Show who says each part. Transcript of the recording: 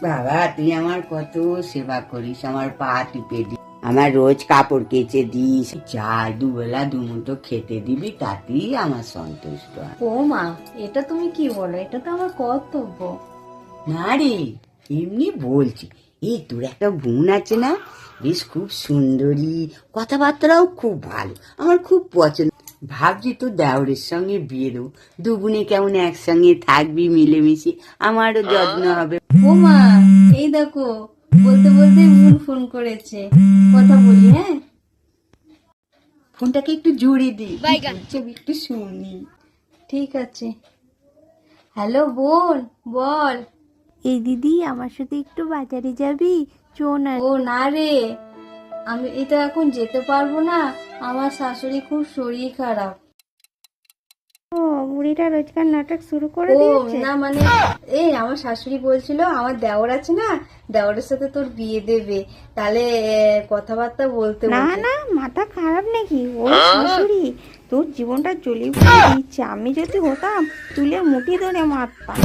Speaker 1: বাবা, তুই আমার কত সেবা করিস, আমার পা টিপে দিস, আমার রোজ কাপড় কেচে দিস, যা দুবেলা দুমুঠো খেতে দিবি, তাতেই আমার সন্তুষ্ট।
Speaker 2: ও মা, এটা তুমি কি বলো? এটা তো আমার কর্তব্য।
Speaker 1: না রে, এমনি বলছি। এই তোর একটা বোন আছে না, বেশ খুব সুন্দরী, কথাবার্তাও খুব ভালো, আমার খুব পছন্দ। ভাবছি তো দেওরের সঙ্গে বিয়ে দেবো, দু বোনে কেমন একসঙ্গে থাকবি, মিলেমিশে, আমারও যত্ন হবে।
Speaker 2: ও মা, এই দেখো, বলতে বলতে বোন ফোন করেছে, কথা বলি। হ্যাঁ,
Speaker 1: ফোনটাকে একটু জোরে দি, একটু শুনি।
Speaker 2: ঠিক আছে। হ্যালো বোন, বল।
Speaker 3: এই দিদি, আমার সাথে একটু বাজারে যাবি? চো না।
Speaker 2: ও না রে, আমি এটা এখন যেতে পারবো না, আমার শাশুড়ি খুব শরীর খারাপ।
Speaker 3: ও, বুড়িটা রোজকার নাটক শুরু করে
Speaker 2: ও
Speaker 3: দিয়েছে।
Speaker 2: না, মানে এই আমার শাশুড়ি বলছিল আমার দেওর আছে না, দেওরের সাথে তোর বিয়ে দেবে, তাহলে কথাবার্তা বলতে
Speaker 3: না
Speaker 2: বলছে।
Speaker 3: না, মাথা খারাপ নাকি? ও শাশুড়ি তোর জীবনটা জ্বলিয়ে পুড়ে দিচ্ছে। আমি যদি হতাম তুলে মুঠি ধরে মারতাম।